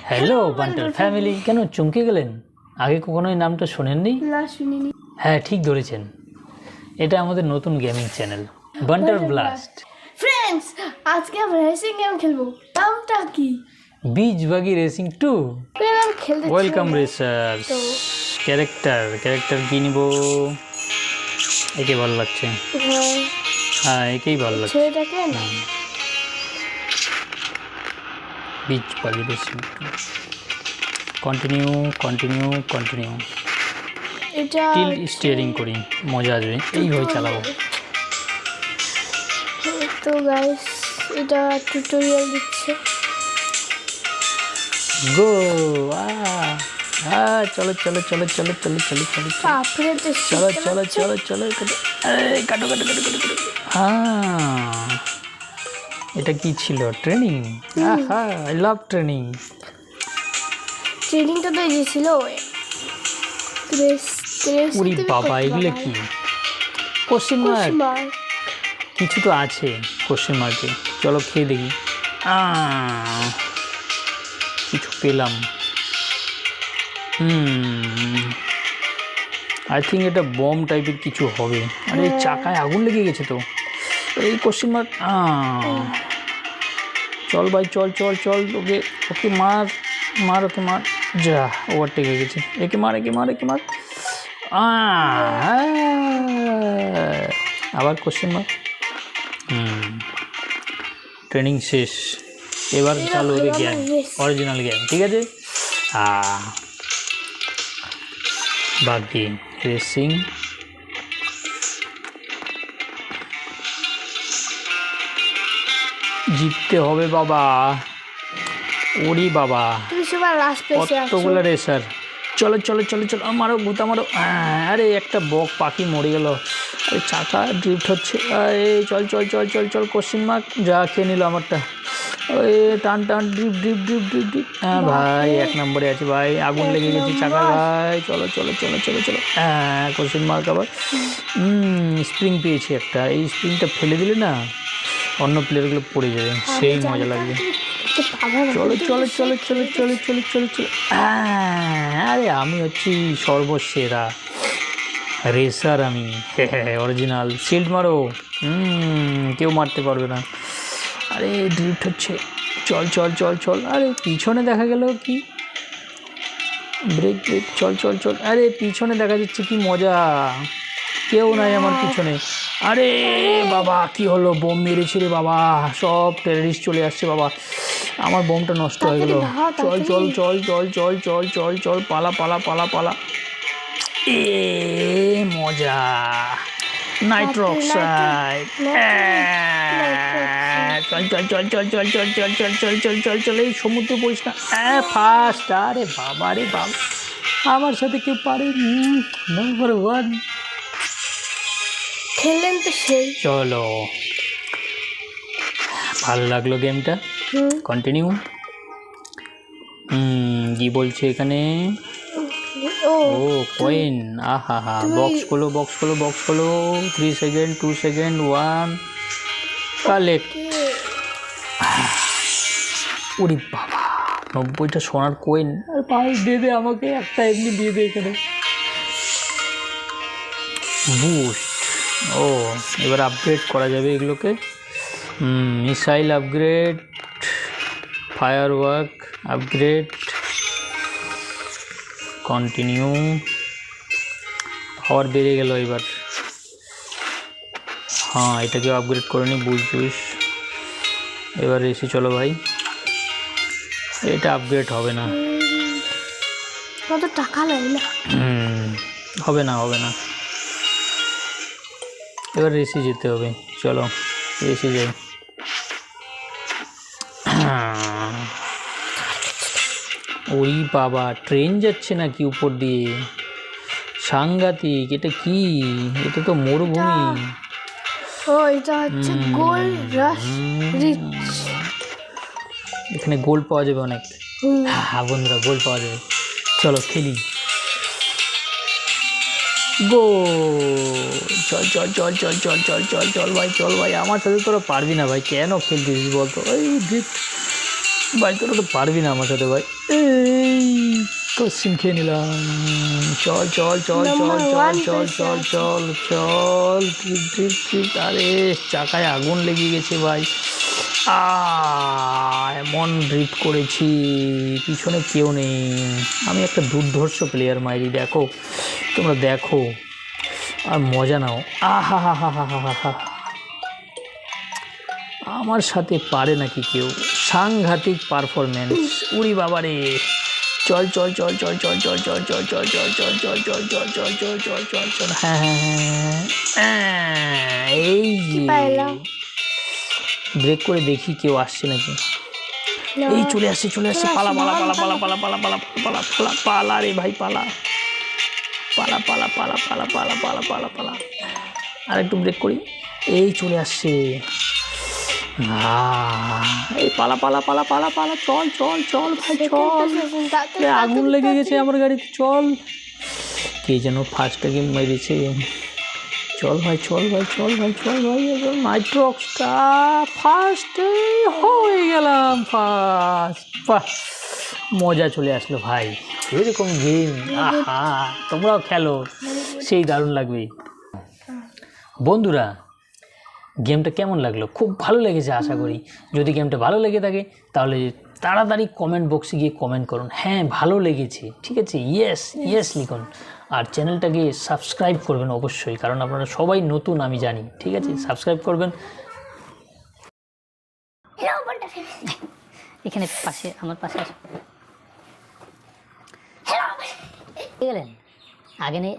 Hello বান্টার family. কেন চমকে গেলেন? আগে কখনো এই নামটা শোনেননি? না, শুনিনি। হ্যাঁ, ঠিক ধরেছেন, এটা আমাদের নতুন গেমিং চ্যানেল বান্টার ব্লাস্ট। ফ্রেন্ডস, আজকে আমরা রেসিং গেম খেলবো। নামটা কি? বিচ বাগি রেসিং 2। আমি খেলতে ওয়েলকাম রেসার্স। ক্যারেক্টার কি নিব? একে ভালো লাগছে। হ্যাঁ, একেই ভালো লাগছে। ছেলেটাকে না। বিচ বাগি রেসিং 2। কন্টিনিউ। এটা টিল স্টিয়ারিং করি, মজা আসবে। এইভাবে চালাবো। তো গাইস, এটা টিউটোরিয়াল দিচ্ছে। গো চলো বাপরে, তো চলো কাটো। এটা কি ছিল? ট্রেনিং। I love training. ট্রেনিংটা তো দিয়েছিল। উরি বাবা, এগুলো কি? কোশ্চেন মার্ক কিছু তো আছে কোশ্চেন মার্কে। চলো খেয়ে দেখি। কিছু পেলাম। আই থিঙ্ক এটা বম টাইপের কিছু হবে। আরে এই চাকায় আগুন লেগে গেছে তো। এই কোশ্চেন মার্ক। চল ভাই, চল ওকে মার ওকে মার। যা, ওভারটেক হয়ে গেছে। একে মার। আবার কোশ্চেন মার্ক। ট্রেনিং শেষ, এবার চালু হবে গেম, অরিজিনাল গেম। ঠিক আছে, বাকি রেসিং। জিততে হবে বাবা। ওরি বাবা, কতগুলো রেসার। চলো মারো, গুতা মারো। আরে একটা বক পাখি মরে গেল। আরে চাকা ড্রিফট হচ্ছে। চল কোশ্চেন মার্ক। যা খেয়ে নিল আমারটা। ওই টান ড্রিফট। হ্যাঁ ভাই, 1 নম্বরে আছে ভাই। আগুন লেগে গেছে চাকায় ভাই। চলো। কোশ্চেন মার্ক আবার। স্প্রিং পেয়েছি একটা। এই স্প্রিংটা ফেলে দিলে না, অন্য প্লেয়ারগুলো পড়ে যাবে, সেই মজা লাগবে। চলো। আরে আমি হচ্ছি সর্বসেরা রেসার, আমি অরিজিনাল। শিল্ড মারো। কেউ মারতে পারবে না। আরে ড্রিফট হচ্ছে। চল। আরে পিছনে দেখা গেল কি? ব্রেক। চল। আরে পিছনে দেখা যাচ্ছে, কি মজা। কেউ নাই আমার পিছনে। আরে বাবা, কি হলো? বোম মেরেছি রে বাবা। সব টেররিস্ট চলে আসছে বাবা। আমার বোমটা নষ্ট হয়ে গেল। চল। পালা। এ মজা। Nitro oxide. চল। এই সমুদ্রে পড়িস না। ফার্স্ট। আরে বাবা, আমার সাথে কেউ পারে। নাম্বার 1 খেললেন তো সেই। চলো, ভালো লাগলো গেমটা। কন্টিনিউ। কি বলছে এখানে? ও কয়েন। বক্স খোলো। 3 সেকেন্ড, 2 সেকেন্ড, 1 কালেক্ট। ওরে বাবা, 90টা সোনার কয়েন। আর ভাই দে আমাকে একটা, এমনি দিয়ে দে এখানে। বুস্ট। এবার আপগ্রেড করা যাবে এগুলোকে। Missile upgrade, fire work upgrade, continue. Power বেড়ে গেল এবার। এটাকে আপগ্রেড করে নি। বুঝছিস, এবার এসে চলো ভাই। এটা আপগ্রেড হবে না। কত টাকা লাগে না? হবে না। এবার রেসি যেতে হবে। চলো রেসি যাই। ওই বাবা, ট্রেন যাচ্ছে নাকি উপর দিয়ে? সাংঘাতিক। এটা কি? এটা তো মরুভূমি। এটা হচ্ছে গোল্ড রাশ রিচ। এখানে গোল্ড পাওয়া যাবে অনেক। বন্ধুরা, গোল্ড পাওয়া যাবে। চলো খেলি। গো। চল ভাই। আমার সাথে তোরা পারবি না ভাই। কেন খেলতেছিস বলতো? ওই ভাই তোরা তো পারবি না আমার সাথে ভাই। এই কোশ্চিন খেয়ে নিলাম। চল চল চল চল চল চল চল চল চল ট্রিপ ট্রিপ ট্রিপ। আরে চাকায় আগুন লেগে গেছে ভাই। এমন ড্রিফট করেছি, পিছনে কেউ নেই। আমি একটা দুর্ধর্ষ প্লেয়ার মাইরি, দেখো তোমরা দেখো আর মজা নাও। আহা হা হা হা হা হা। আমার সাথে পারে নাকি কেউ? সাংঘাতিক পারফরমেন্স। উড়ি বাবারে। চল চল চল চল চল চল চল চল চল চল চল চল চল চল চল চল চল চল চল। হ্যাঁ হ্যাঁ হ্যাঁ, এই ব্রেক করে দেখি কেউ আসছে নাকি। এই চলে আসছে চলে আসছে। পালা পালা পালা পালা পালা পালা পালা পালা পালা পালা রে ভাই পালা পালা পালা পালা পালা পালা পালা পালা পালা। আর একটু ব্রেক করি। এই চলে আসছে। এই পালা পালা পালা পালা পালা। চল চল চল ভাই চল। আগুন লেগে গেছে আমার গাড়িতে। চল। কে যেন ফার্স্ট গেম মেরেছে। চল ভাই চল ভাই চল ভাই চল ভাই। এবার নাইট্রক্সটা ফার্স্টে হয়ে গেলাম ফার্স্ট। বাহ, মজা চলে আসলো ভাই। এরকম গেম আহা তোমরাও খেলো, সেই দারুণ লাগবে। বন্ধুরা গেমটা কেমন লাগলো? খুব ভালো লেগেছে আশা করি। যদি গেমটা ভালো লেগে থাকে তাহলে তাড়াতাড়ি কমেন্ট বক্সে গিয়ে কমেন্ট করুন হ্যাঁ ভালো লেগেছে, ঠিক আছে, ইয়েস ইয়েস লিখুন। আর চ্যানেলটাকে সাবস্ক্রাইব করবেন অবশ্যই, কারণ আপনারা সবাই নতুন আমি জানি, ঠিক আছে, সাবস্ক্রাইব করবেন। এখানে পাশে আমার পাশে আসো। গেলেন আগে নেই